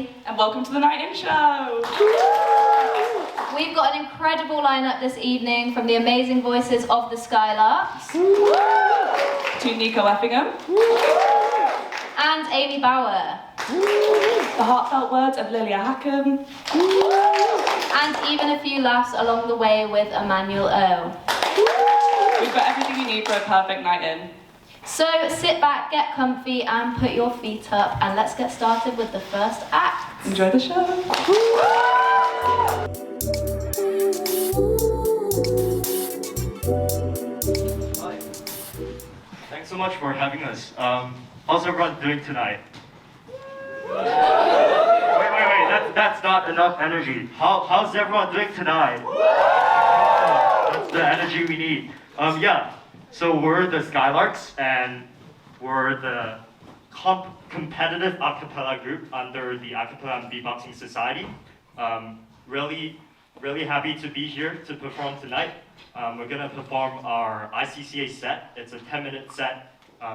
McNally. And welcome to the Night In Show! We've got an incredible lineup this evening from the amazing voices of the Skylarks. To Nico Effingham. And Amy Bauer. The heartfelt words of Lilia Hakem. And even a few laughs along the way with Emmanuel O. We've got everything you need for a perfect night in. So sit back, get comfy, and put your feet up, and let's get started with the first act. Enjoy the show. Hi. Thanks so much for having us. How's everyone doing tonight? Wait, that's not enough energy. How's everyone doing tonight? That's the energy we need. Yeah, so we're the Skylarks, and we're the competitive acapella group under the Acapella and Beatboxing Society. Really happy to be here to perform tonight. We're gonna perform our ICCA set. It's a 10-minute set.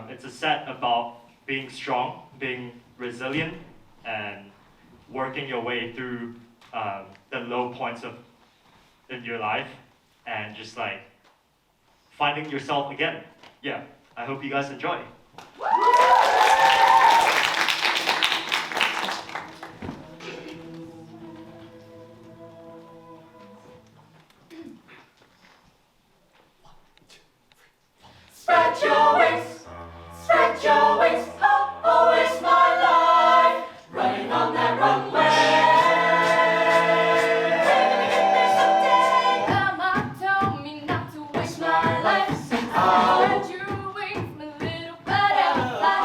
It's a set about being strong, being resilient, and working your way through the low points in your life, and just like finding yourself again. Yeah, I hope you guys enjoy. Spread your wings, oh, oh, it's my life, running on that runway. Mama told me not to waste my life. Spread your wings, my little butterfly.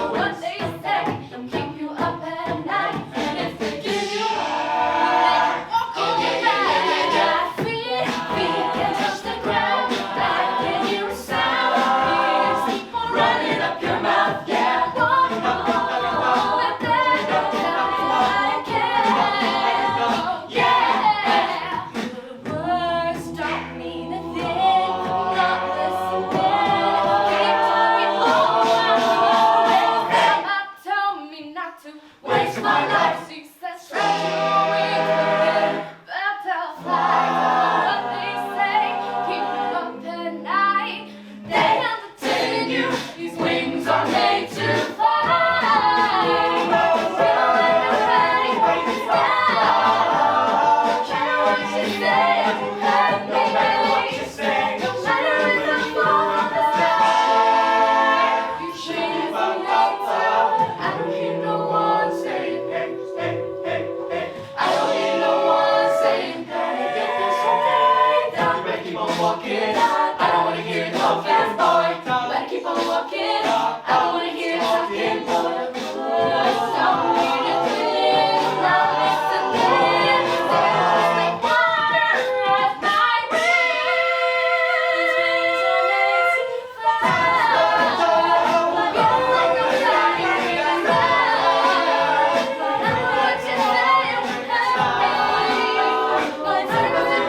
What they say, they'll keep you up at night. And if they give you up, walk on your back. Feet can touch the ground. I can hear a sound. Running up your mouth, yeah. Walk on with that I can, yeah. Words don't mean a thing. Not listening. Keep talking over. Mama told me not to waste my life. Success, spread your wings, butterfly. What they say, keep you up at night. They have to tell you these wings are made to fly. We don't let nobody break us down. No matter what you say, no matter what you say, no matter if I fall from the sky. You shake the lights, I don't hear no one saying, hey, hey, hey, hey. I don't hear no one saying, hey, get this okay. You better keep on walking. I don't wanna hear no fast boy. You better keep on walking. I don't wanna hear talking. Words don't mean a thing. Not listening. They're just like water at my wings. These wings are made to fly. But you let nobody bring us down. No matter what you say, my time is up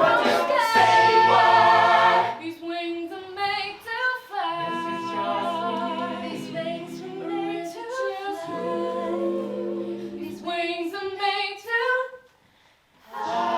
from the sky. These wings are made to fly. These wings are made to fly. These wings are made to fly.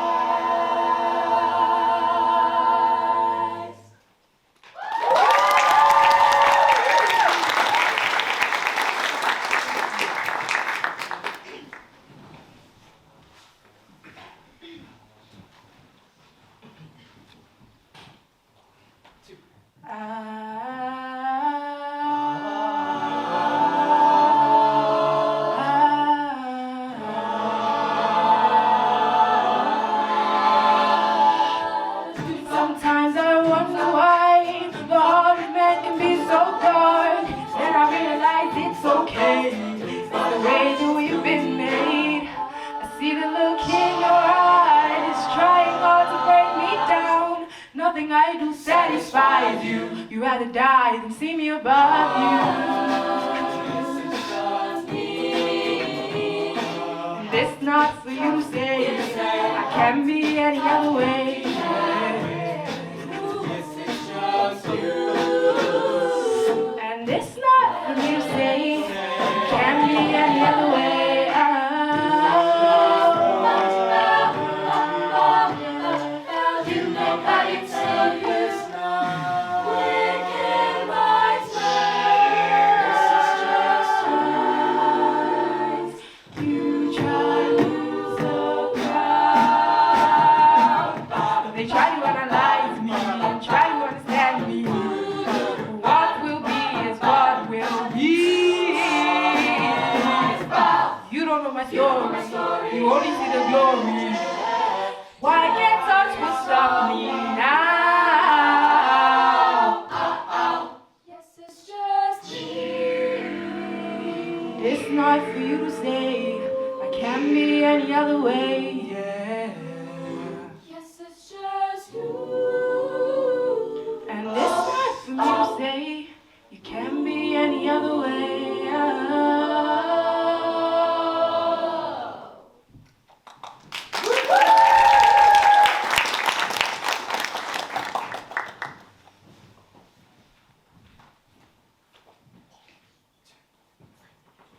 Sometimes I wonder why the heart of man can be so dark. Then I realize it's okay. It's the way that we've been made. I see the look in your eyes, trying hard to break me down. Nothing I do satisfies you. You rather die than see me above you. This not for you to say. I can't be any other way. And it's not for me to say. Can't be any other way. you only see the glory. Why can't touch will stop me now? Yes, it's just you. It's not for you to say. I can't be any other way. Yeah. Yes, it's just you. And it's not for me to say. You can't be any other way.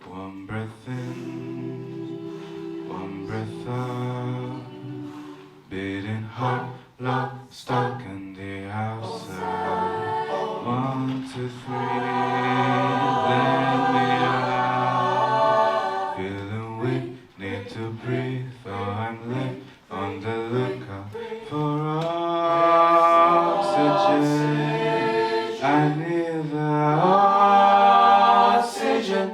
One breath in, one breath out, beating heart, love, stuck in the outside. 1, 2, 3, let me out. Feeling weak, need to breathe, though I'm late on the lookout for oxygen. I need the oxygen.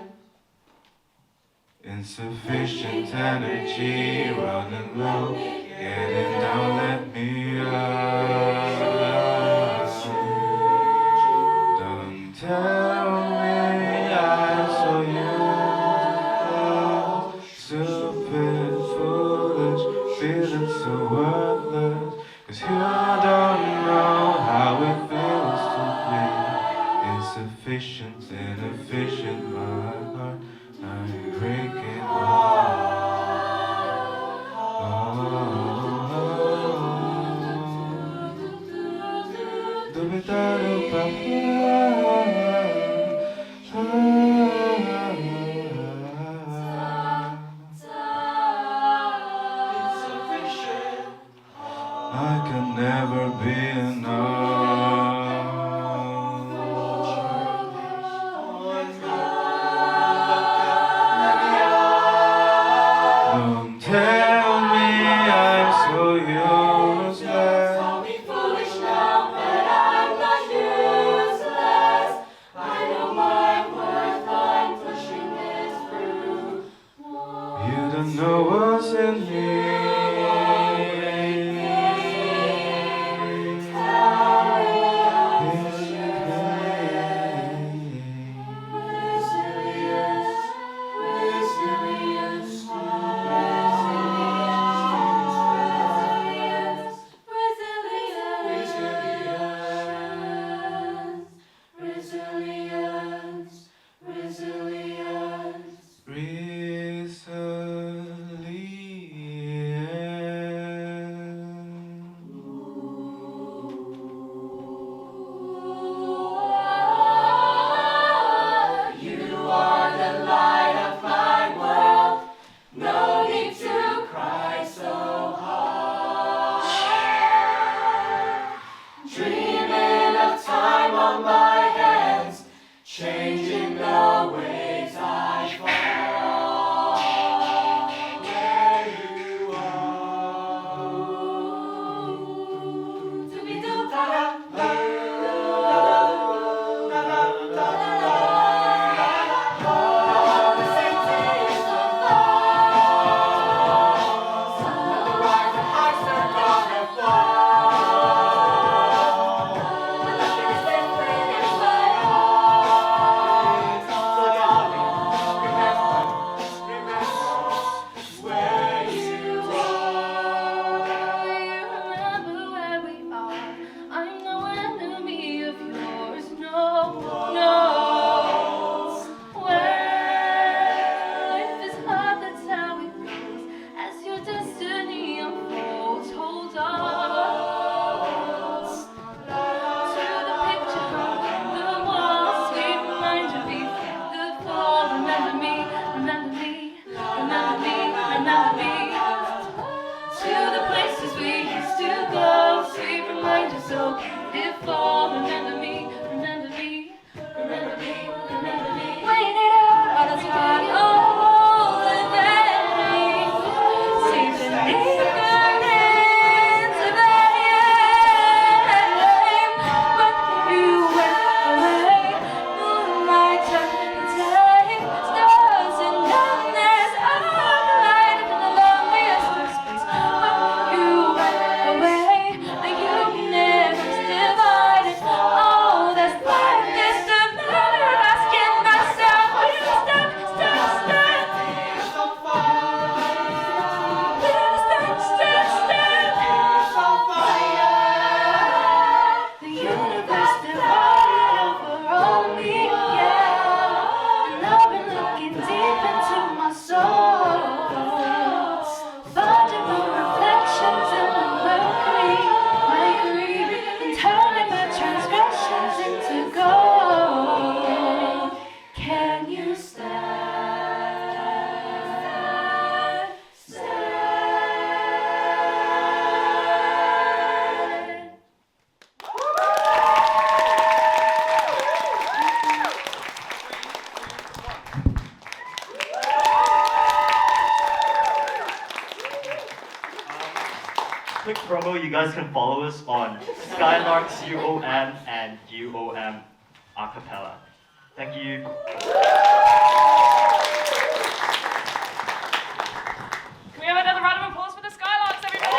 Insufficient energy, running low, getting down, let me out. Don't tell me I'm so useless, stupid, foolish, feeling so worthless. 'Cause you don't know how it feels to be insufficient, inefficient, my heart. I'm breaking I can never be Don't tell me I'm so useless. Call me foolish now, but I'm not useless. I know my worth, I'm pushing this through. You don't know what's in me. promo, you guys can follow us on Skylarks UOM and UOM Acapella. Thank you. Can we have another round of applause for the Skylarks, everybody?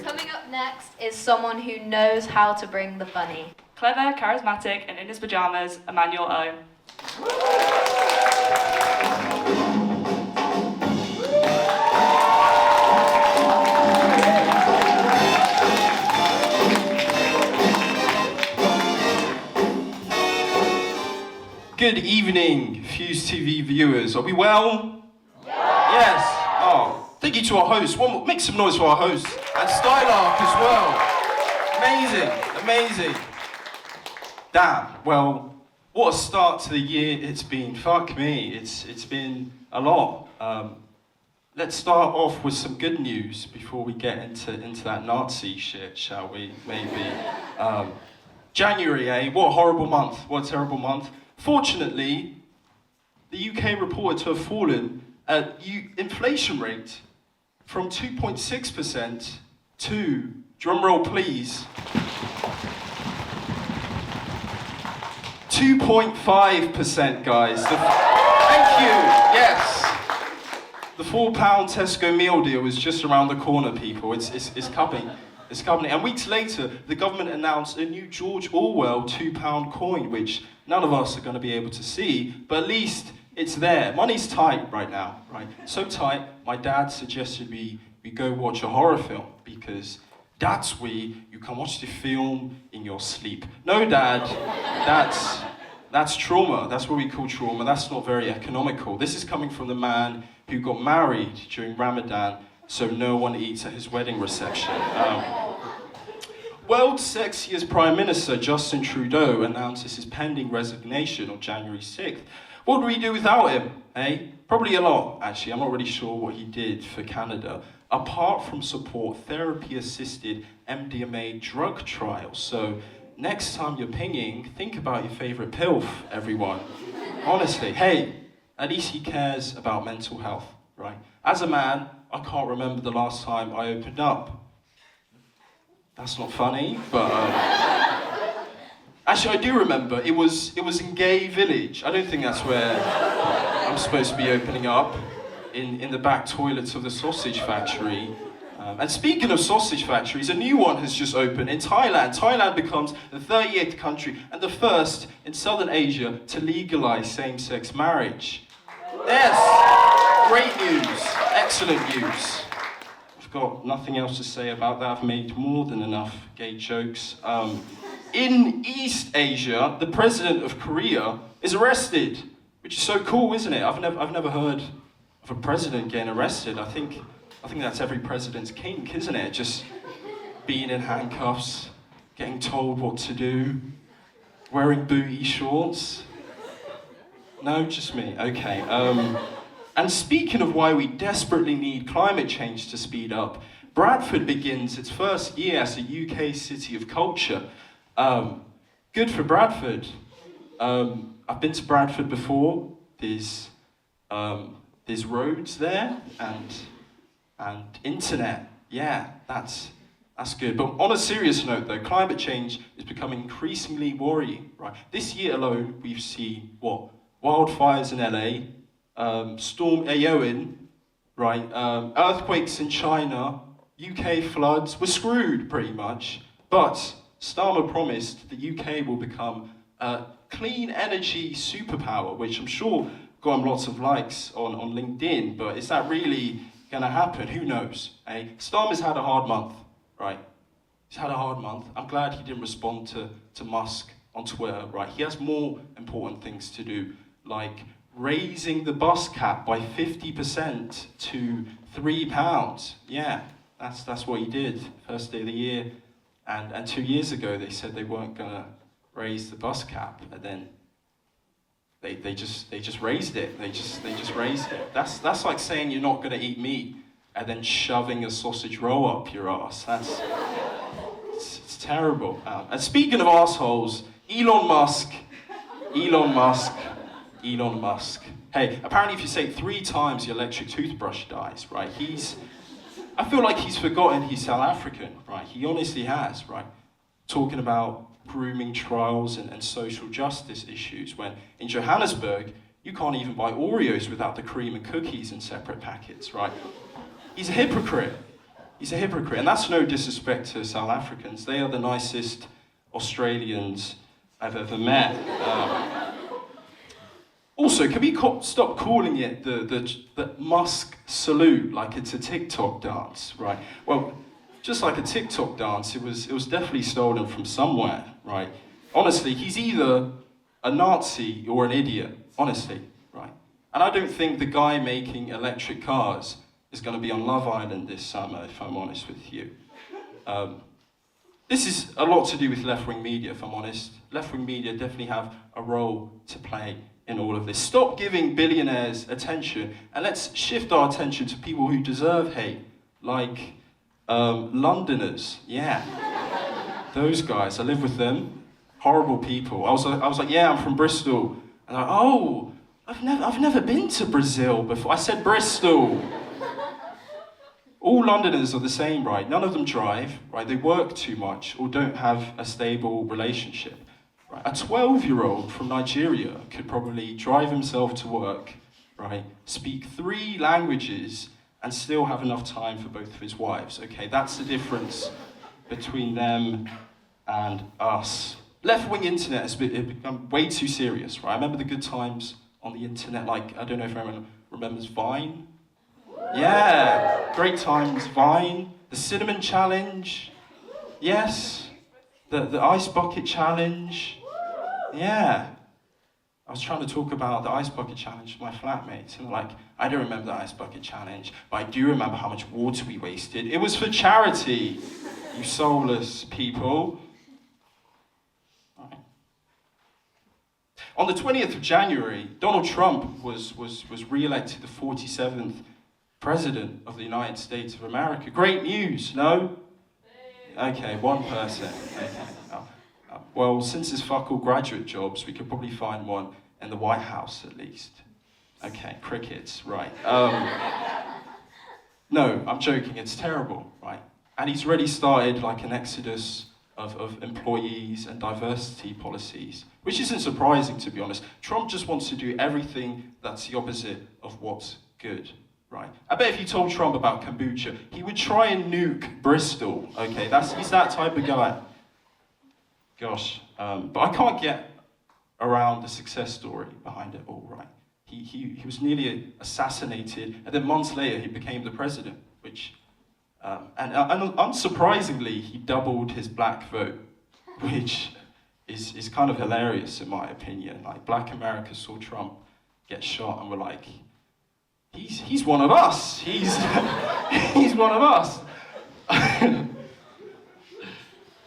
Coming up next is someone who knows how to bring the funny. Clever, charismatic, and in his pajamas, Emmanuel O. Good evening, Hughes TV viewers. Are we well? Yes. Oh, thank you to our host. Make some noise for our host and Skylark as well. Amazing. Damn. Well, what a start to the year it's been. Fuck me. It's been a lot. Let's start off with some good news before we get into that Nazi shit, shall we? Maybe. January, eh? What a horrible month. What a terrible month. Fortunately, the UK reported to have fallen at inflation rate from 2.6% to, drumroll please, 2.5%, guys. Thank you, yes. The £4 Tesco meal deal is just around the corner, people. It's coming. It's coming. And weeks later, the government announced a new George Orwell £2 coin, which none of us are going to be able to see, but at least it's there. Money's tight right now, right? So tight, my dad suggested we go watch a horror film, because that's where you can watch the film in your sleep. No, Dad, that's trauma. That's what we call trauma. That's not very economical. This is coming from the man who got married during Ramadan, so no one eats at his wedding reception. World's sexiest Prime Minister Justin Trudeau announces his pending resignation on January 6th. What would we do without him, eh? Probably a lot, actually. I'm not really sure what he did for Canada, apart from support therapy-assisted MDMA drug trials. So next time you're pinging, think about your favourite pilf, everyone. Honestly, hey, at least he cares about mental health, right? As a man, I can't remember the last time I opened up. That's not funny, but actually I do remember. It was in Gay Village. I don't think that's where I'm supposed to be opening up, in the back toilets of the sausage factory. And speaking of sausage factories, a new one has just opened in Thailand. Thailand becomes the 38th country and the first in Southern Asia to legalize same-sex marriage. Yes, great news, excellent news. Got nothing else to say about that. I've made more than enough gay jokes. In East Asia, the president of Korea is arrested, which is so cool, isn't it? I've never heard of a president getting arrested. I think that's every president's kink, isn't it? Just being in handcuffs, getting told what to do, wearing booty shorts. No, just me. Okay. And speaking of why we desperately need climate change to speed up, Bradford begins its first year as a UK city of culture. Good for Bradford. I've been to Bradford before. There's roads there and internet. Yeah, that's good. But on a serious note, though, climate change is becoming increasingly worrying. Right, this year alone, we've seen wildfires in LA. Storm Eowyn, right? Earthquakes in China, UK floods. We're screwed, pretty much. But Starmer promised the UK will become a clean energy superpower, which I'm sure got him lots of likes on LinkedIn. But is that really going to happen? Who knows? Eh? Starmer's had a hard month, right? He's had a hard month. I'm glad he didn't respond to Musk on Twitter, right? He has more important things to do, like raising the bus cap by 50% to £3. Yeah, that's what he did, first day of the year. And 2 years ago they said they weren't gonna raise the bus cap, and then they just raised it. They just raised it. That's like saying you're not gonna eat meat and then shoving a sausage roll up your ass. It's terrible. And speaking of assholes, Elon Musk. Hey, apparently if you say 3 times, your electric toothbrush dies, right? I feel like he's forgotten he's South African, right? He honestly has, right? Talking about grooming trials and social justice issues, when in Johannesburg, you can't even buy Oreos without the cream and cookies in separate packets, right? He's a hypocrite. He's a hypocrite, and that's no disrespect to South Africans. They are the nicest Australians I've ever met. Also, can we stop calling it the Musk salute like it's a TikTok dance, right? Well, just like a TikTok dance, it was definitely stolen from somewhere, right? Honestly, he's either a Nazi or an idiot, honestly, right? And I don't think the guy making electric cars is going to be on Love Island this summer, if I'm honest with you. This is a lot to do with left-wing media, if I'm honest. Left-wing media definitely have a role to play in all of this. Stop giving billionaires attention, and let's shift our attention to people who deserve hate, like Londoners. Yeah, those guys. I live with them. Horrible people. I was like, yeah, I'm from Bristol. And like, oh, I've never been to Brazil before. I said Bristol. All Londoners are the same, right? None of them drive, right? They work too much or don't have a stable relationship. Right? A 12-year-old from Nigeria could probably drive himself to work, right? Speak 3 languages and still have enough time for both of his wives. Okay, that's the difference between them and us. Left-wing internet has become way too serious, right? I remember the good times on the internet, like, I don't know if anyone remembers Vine. Yeah, great times, Vine, the Cinnamon Challenge, yes, the Ice Bucket Challenge, yeah. I was trying to talk about the Ice Bucket Challenge with my flatmates, and like, I don't remember the Ice Bucket Challenge, but I do remember how much water we wasted. It was for charity, you soulless people. Right. On the 20th of January, Donald Trump was re-elected the 47th President of the United States of America. Great news, no? Okay, one person. Okay. Well, since there's fuck all graduate jobs, we could probably find one in the White House at least. Okay, crickets, right. No, I'm joking, it's terrible, right? And he's already started like an exodus of employees and diversity policies, which isn't surprising, to be honest. Trump just wants to do everything that's the opposite of what's good. Right. I bet if you told Trump about kombucha, he would try and nuke Bristol. Okay, he's that type of guy. Gosh, but I can't get around the success story behind it all. Right. He was nearly assassinated, and then months later he became the president. Which, and unsurprisingly, he doubled his black vote, which is kind of hilarious in my opinion. Like, Black America saw Trump get shot and were like, He's one of us. He's one of us.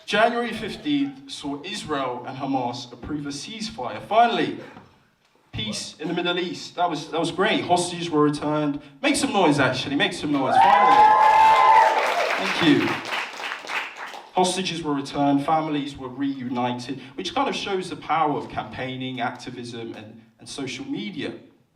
January 15th saw Israel and Hamas approve a ceasefire. Finally, peace in the Middle East. That was great. Hostages were returned. Make some noise, actually. Make some noise. Finally. Thank you. Hostages were returned. Families were reunited, which kind of shows the power of campaigning, activism, and social media.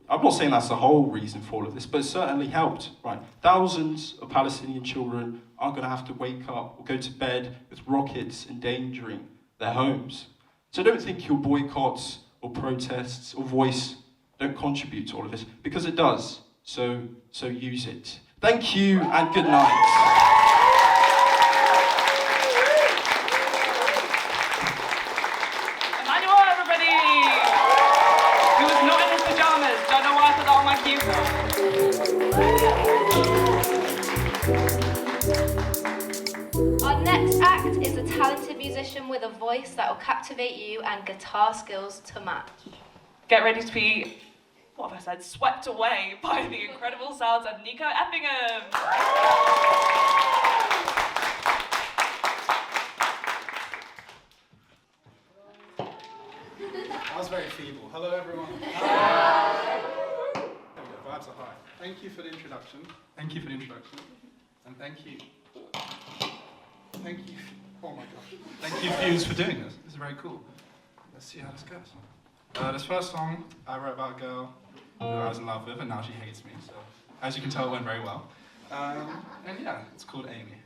I'm not saying that's the whole reason for all of this, but it certainly helped, right? Thousands of Palestinian children aren't going to have to wake up or go to bed with rockets endangering their homes. So don't think your boycotts or protests or voice don't contribute to all of this, because it does. So use it. Thank you and good night. Our next act is a talented musician with a voice that will captivate you and guitar skills to match. Get ready to be, what have I said, swept away by the incredible sounds of Nico Effingham. That was very feeble. Hello, everyone. There we go. Vibes are high. Thank you for the introduction. Thank you for the introduction. And thank you. Thank you. Oh my gosh. Thank you, Hughes, for doing this. This is very cool. Let's see how this goes. This first song I wrote about a girl who I was in love with, and now she hates me. So, as you can tell, it went very well. And yeah, it's called Amy.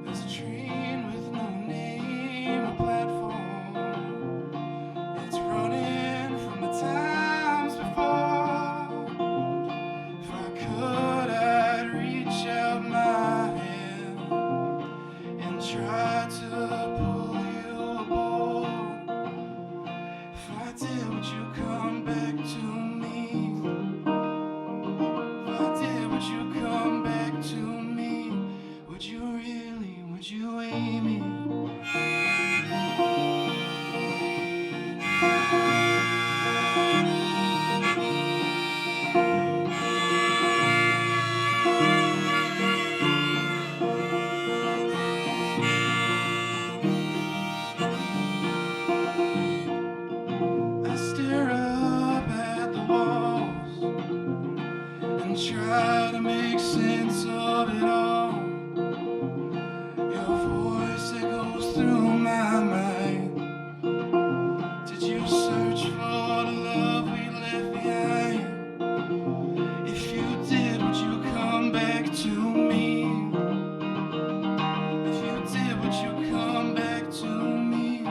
There's a train with no name or platform. It's running from the times before. If I could, I'd reach out my hand and try to pull you aboard. If I did, would you come back to me? If I did, would you come back to me? Would you really, would you, Amy? I stare up at the walls and try to make sense of it all. Your voice echoes through my mind. Did you search for the love we left behind? If you did, would you come back to me? If you did, would you come back to me?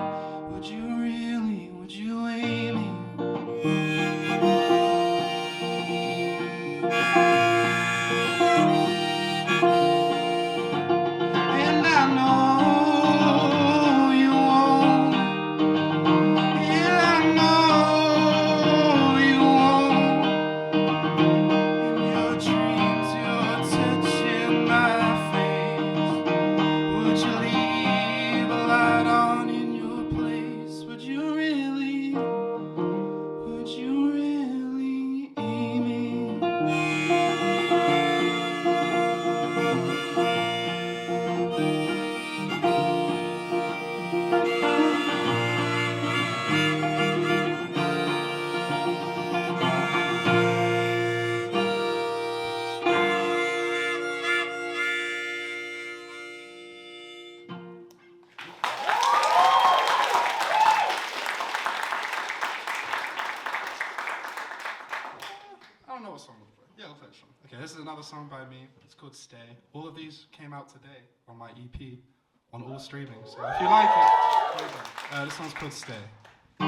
Would you really, would you, Amy? And I know you won't. Yeah, I know you won't. In your dreams, you're touching my face. Would you leave a light on in your place? Would you really, Amy? I don't know what song we'll play. Yeah, we'll play this one. Okay, this is another song by me. It's called Stay. All of these came out today on my EP, on all streaming. So if you like it, this one's called Stay. I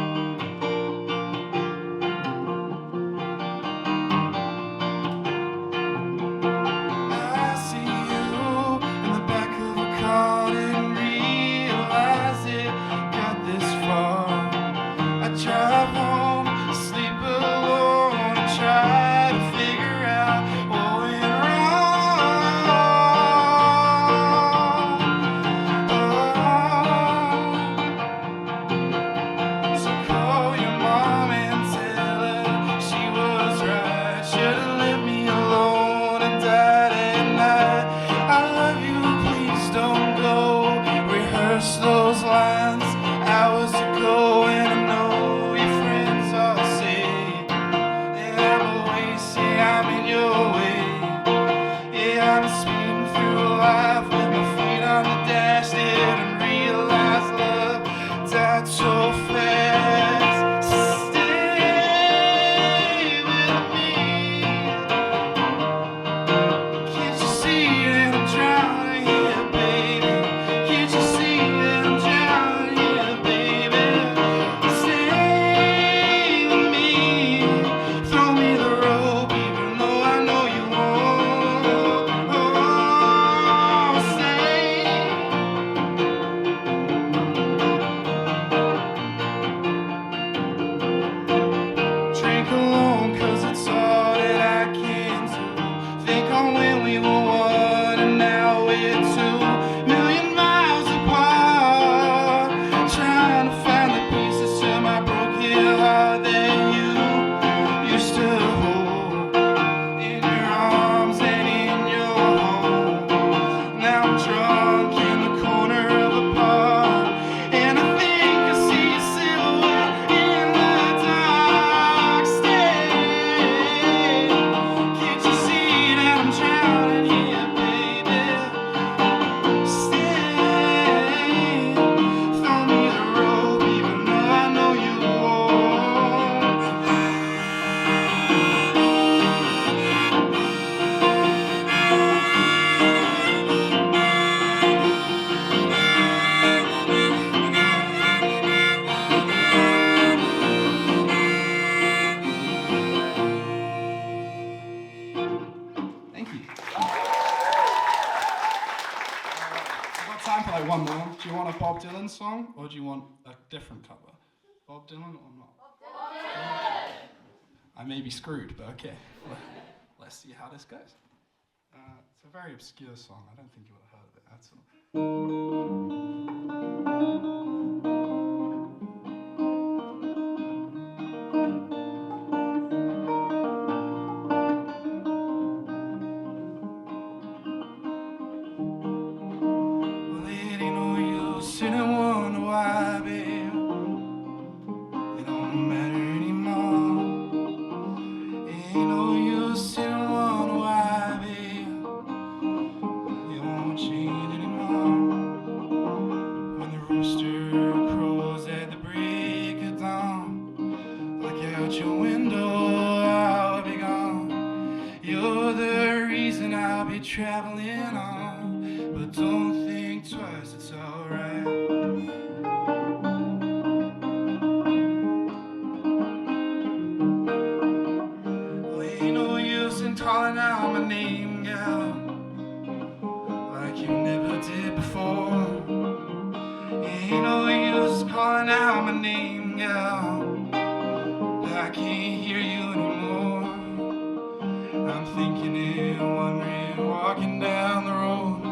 see you in the back of a car, didn't realize it got this far. I drive home, sleep alone, and try to figure out what went wrong. Bob Dylan song, or do you want a different cover? Bob Dylan or not? Bob Dylan! I may be screwed, but okay. Let's see how this goes. It's a very obscure song. I don't think you would have heard of it at all. Well, it ain't no use sitting and wonder why, babe. It don't matter anymore. Ain't no use sitting and wonder why, babe. It won't change anymore. When the rooster crows at the break of dawn, look out your window, I'll be gone. You're the reason I'll be traveling on, but don't think twice, it's alright. Well, ain't no use in calling out my name, girl, like you never did before. Ain't no use calling out my name, girl, I can't hear you anymore. I'm thinking and wondering, walking down the road.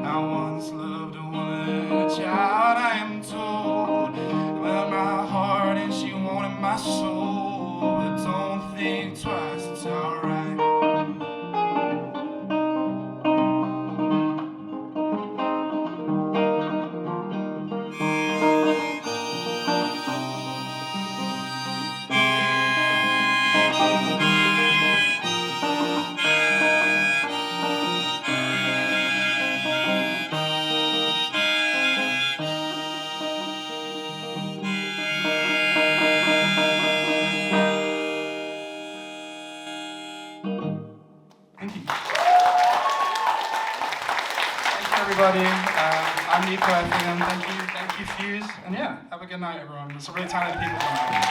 I once loved a woman, a child, I am told. Well, my heart and she wanted my soul, but don't think twice, it's alright. Thank you. Thank you, everybody. I'm Nico Effingham. Thank you, Hughes. And yeah, have a good night, everyone. There's some really talented people tonight.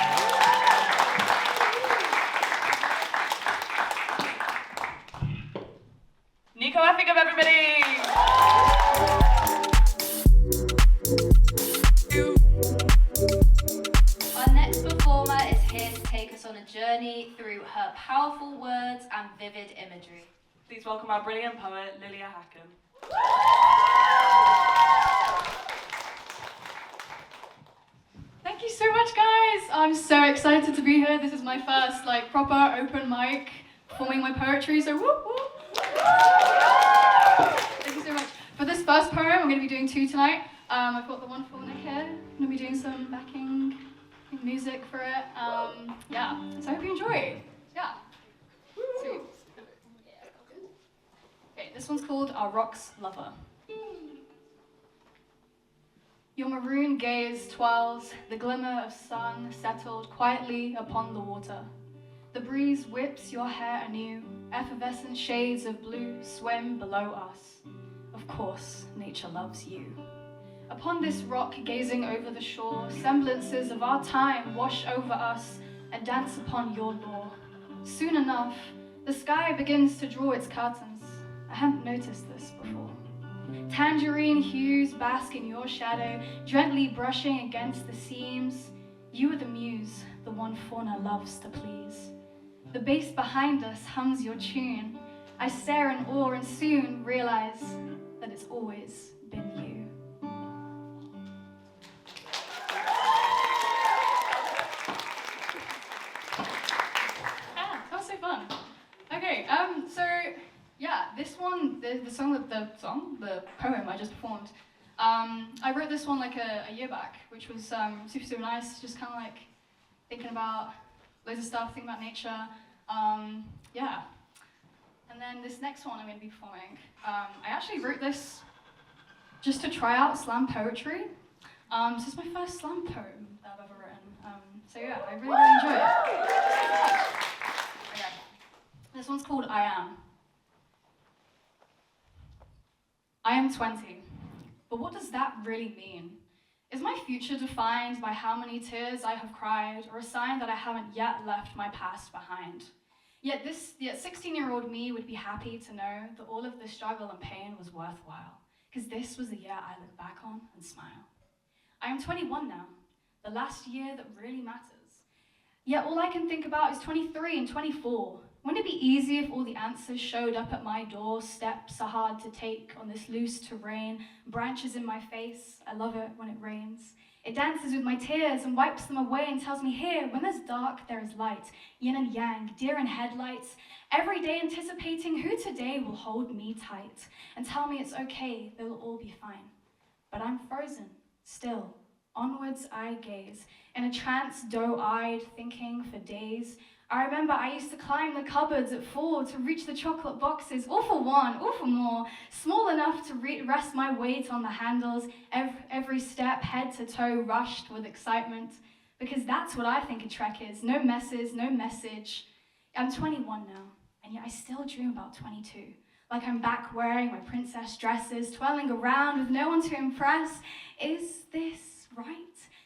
Nico Effingham, everybody! Our next performer is here to take us on a journey through her powerful words and vivid imagery. Please welcome our brilliant poet, Lilia Hakem. Thank you so much, guys. I'm so excited to be here. This is my first proper open mic performing my poetry, so whoop whoop. Thank you so much. For this first poem, I'm going to be doing two tonight. I've got the wonderful Nick here. I'm going to be doing some backing music for it. Yeah, so I hope you enjoy. Yeah. Sweet. Okay, this one's called Our Rock's Lover. Your maroon gaze twirls, the glimmer of sun settled quietly upon the water. The breeze whips your hair anew, effervescent shades of blue swim below us. Of course, nature loves you. Upon this rock, gazing over the shore, semblances of our time wash over us and dance upon your lore. Soon enough, the sky begins to draw its curtains. I hadn't noticed this before. Tangerine hues bask in your shadow, gently brushing against the seams. You are the muse, the one fauna loves to please. The bass behind us hums your tune. I stare in awe and soon realize that it's always been you. That was so fun. Okay, so yeah, this one, the poem I just performed, I wrote this one like a year back, which was super, super nice, just kind of like thinking about loads of stuff, thinking about nature, yeah. And then this next one I'm going to be performing, I actually wrote this just to try out slam poetry. This is my first slam poem that I've ever written, so yeah, I really, really enjoy it. Okay. This one's called I Am. I am 20, but what does that really mean? Is my future defined by how many tears I have cried, or a sign that I haven't yet left my past behind? Yet 16-year-old me would be happy to know that all of the struggle and pain was worthwhile, because this was the year I look back on and smile. I am 21 now, the last year that really matters. Yet all I can think about is 23 and 24. Wouldn't it be easy if all the answers showed up at my door? Steps are hard to take on this loose terrain, branches in my face. I love it when it rains. It dances with my tears and wipes them away and tells me, here, when there's dark, there is light. Yin and yang, deer in headlights. Every day anticipating who today will hold me tight and tell me it's okay, they'll all be fine. But I'm frozen, still. Onwards I gaze, in a trance, doe-eyed, thinking for days. I remember I used to climb the cupboards at 4 to reach the chocolate boxes, all for one, all for more, small enough to rest my weight on the handles, every step, head to toe, rushed with excitement, because that's what I think a trek is. No messes, no message. I'm 21 now, and yet I still dream about 22. Like I'm back wearing my princess dresses, twirling around with no one to impress. Is this right?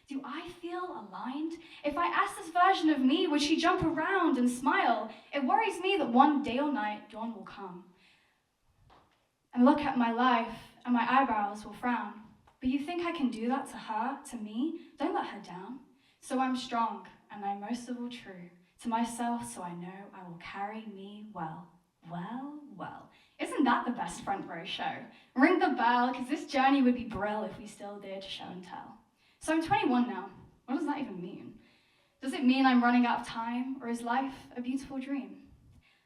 Do I feel aligned? If I ask this version of me, would she jump around and smile? It worries me that one day or night, dawn will come and look at my life and my eyebrows will frown. But you think I can do that to her, to me? Don't let her down. So I'm strong and I'm most of all true to myself, so I know I will carry me well. Well, well. Isn't that the best front row show? Ring the bell, because this journey would be brill if we still did show and tell. So I'm 21 now. What does that even mean? Does it mean I'm running out of time, or is life a beautiful dream?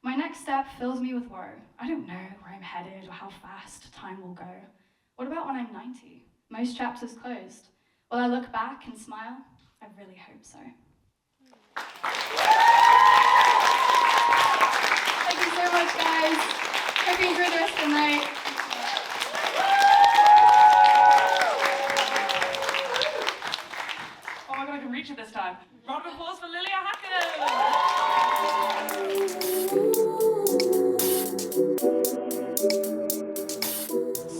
My next step fills me with woe. I don't know where I'm headed or how fast time will go. What about when I'm 90? Most chapters closed. Will I look back and smile? I really hope so. Thank you so much, guys. Hope you enjoyed the rest of the night. Oh my god, I can reach it this time. Round of applause for Lilia Hakem!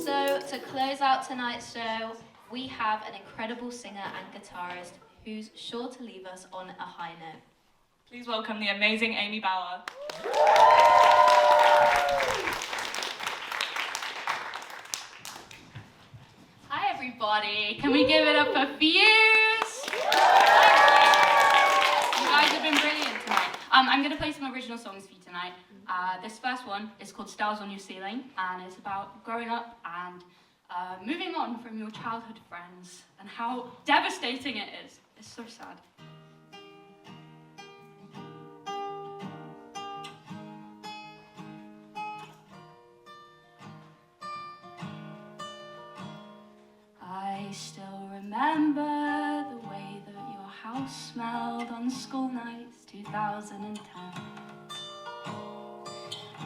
So, to close out tonight's show, we have an incredible singer and guitarist who's sure to leave us on a high note. Please welcome the amazing Amy Bauer. Hi everybody, can we give it up for Hughes? You guys have been brilliant tonight. I'm going to play some original songs for you tonight. This first one is called Stars on Your Ceiling, and it's about growing up and moving on from your childhood friends and how devastating it is. It's so sad. I still remember the way that your house smelled on school nights 2010.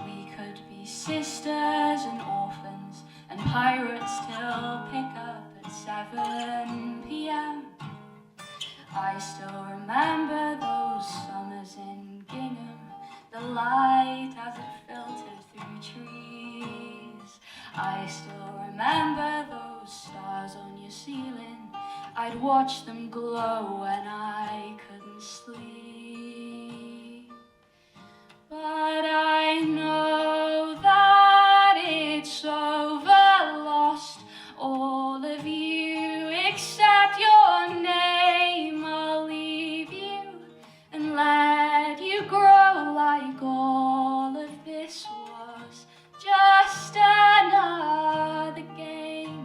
We could be sisters and orphans and pirates till pick up at 7 p.m. I still remember those summers in Gingham, the light as it filtered through trees. I still remember those stars on your ceiling. I'd watch them glow when I couldn't sleep. But I know that it's over, lost all of you except your name. I'll leave you and let you grow like all of this was just another game.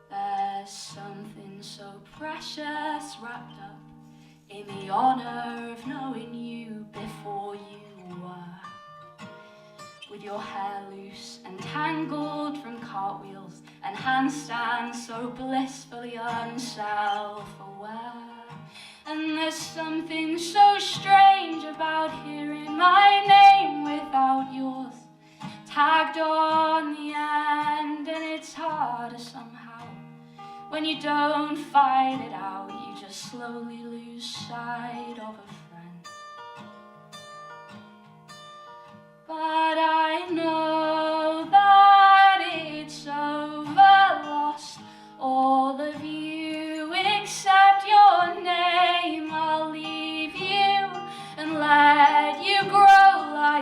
There's something so precious wrapped up in the honor of knowing you before you were. With your hair loose and tangled from cartwheels and handstands so blissfully unself-aware. And there's something so strange about hearing my name without yours tagged on the end, and it's harder somehow when you don't fight it out, you just slowly lose sight of a friend. But I know that it's over, lost all of you except your name. I'll leave you and let you grow like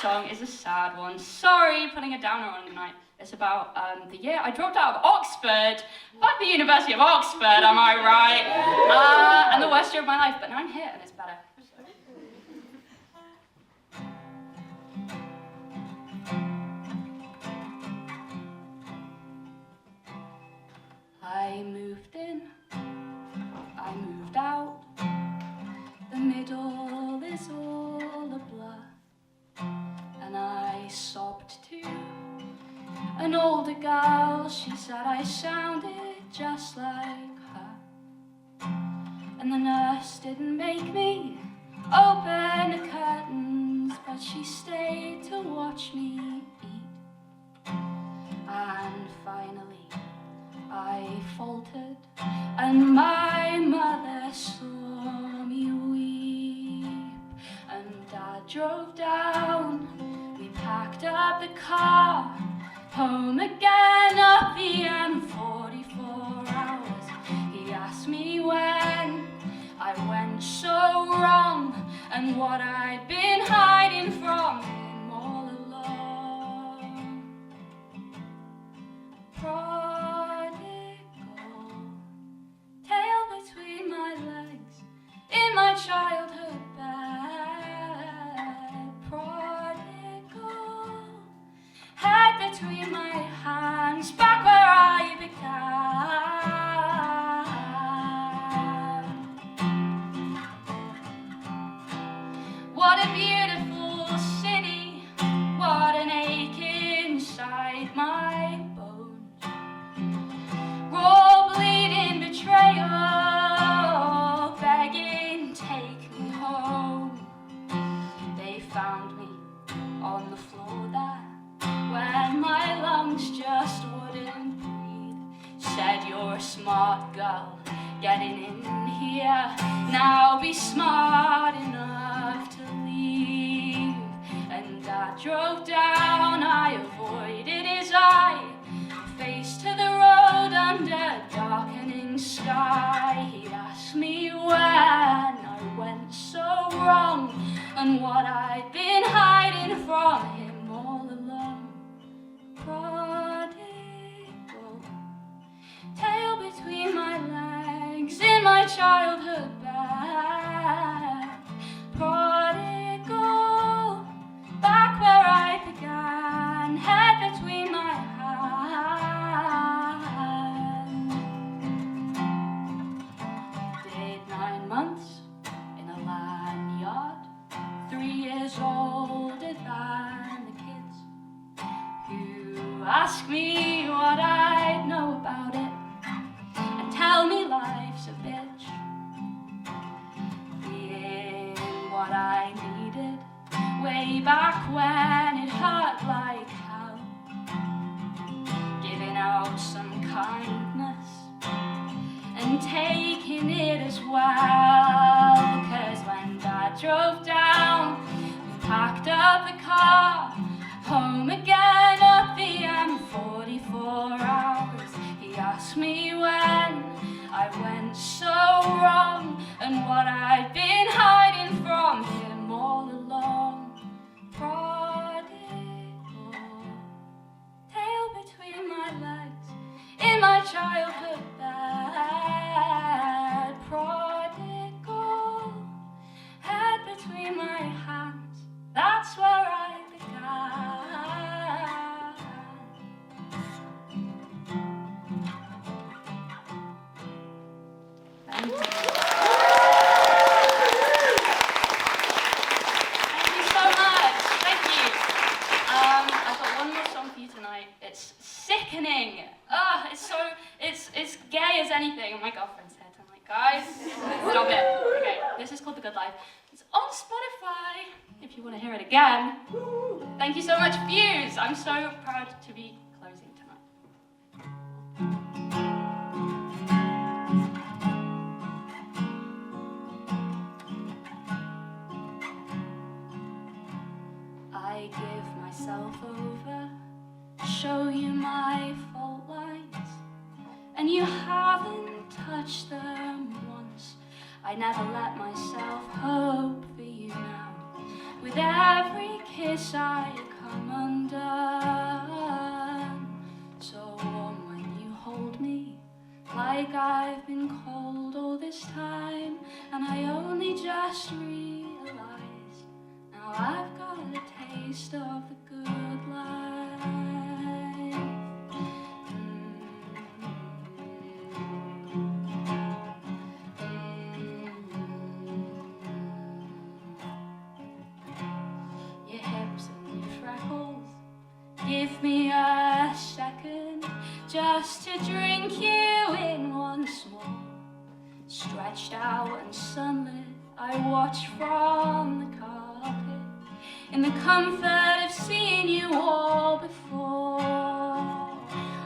song is a sad one. Sorry, putting a downer on tonight. It's about the year I dropped out of Oxford. Fuck the University of Oxford, am I right? And the worst year of my life, but now I'm here and it's better. I moved in, I moved out, the middle is all a blur, and I sobbed too. An older girl, she said I sounded just like her, and the nurse didn't make me open the curtains, but she stayed to watch me eat, and finally I faltered, and my mother saw me weep, and Dad drove down, we packed up the car, home again up the M44 hours. He asked me when I went so wrong, and what I'd been hiding from him all along. Tail between my legs, in my childhood bed. Prodigal, head between my hands, back where I began. What a beautiful city, what an ache inside my bones. Raw bleeding betrayal, begging, take me home. They found me on the floor there, when my lungs just wouldn't breathe. Said, you're a smart girl, getting in here, now be smart enough to leave. And I drove down, I avoided his eye, face to the road under darkening sky. He asked me when I went so wrong, and what I'd been hiding from him all along. Prodigal, tail between my legs, in my childhood bed. Prodigal, back where I began, head between my hands. Did 9 months in a lanyard, 3 years older than the kids who ask me what I know about it and tell me life's a bitch. Being what I needed way back when it hurt like hell. Giving out some kindness and taking it as well. Cause when Dad drove down, we packed up the car, home again up the M44 hours. He asked me when I went so wrong, and what I'd been hiding from him all along. Prodigal, tail between my legs, in my childhood bed. Prodigal, head between my hands, that's where I began. Thank you. Thank you so much. Thank you. I've got one more song for you tonight. It's sickening. It's gay as anything. And my girlfriend's here tonight, guys. Stop it. Okay, this is called The Good Life. It's on Spotify if you want to hear it again. Thank you so much, Hughes. I'm so proud to be closing tonight. I give myself over, show you my fault lines, and you haven't touched them once. I never let myself hope for you now. With every kiss I come undone. So warm when you hold me, like I've been cold all this time, and I only just realized now I've got a taste of the good life. Your hips and your freckles, give me a second just to drink you in once more. Stretched out and sunlit, I watch from the carpet in the comfort of seeing you all before.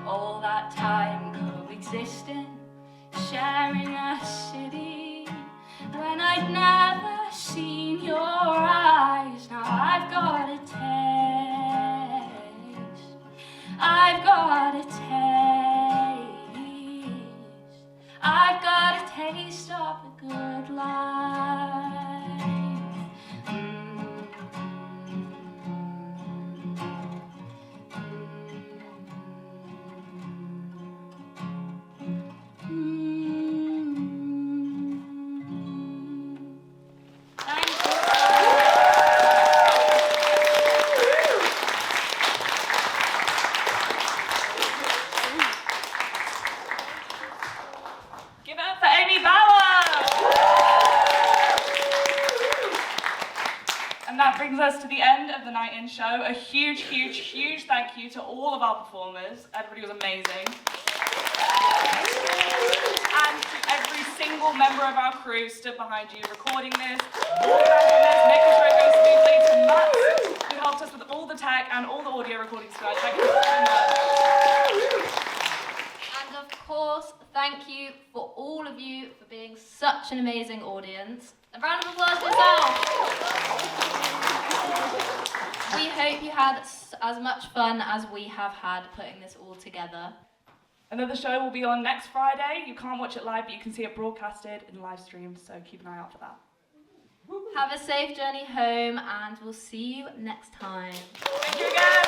All that time coexisting, sharing a city, when I'd never seen your eyes. Now I've got a taste, I've got a taste, I've got a taste of the good life. Us to the end of the Night In show. A huge thank you to all of our performers. Everybody was amazing. And to every single member of our crew stood behind you, recording this, organizing this, making sure it goes smoothly, to Matt, who helped us with all the tech and all the audio recordings tonight. Thank you so much. And of course, thank you for all of you for being such an amazing audience. A round of applause for yourself. We hope you had as much fun as we have had putting this all together. Another show will be on next Friday. You can't watch it live, but you can see it broadcasted in live stream, so keep an eye out for that. Have a safe journey home, and we'll see you next time. Thank you again.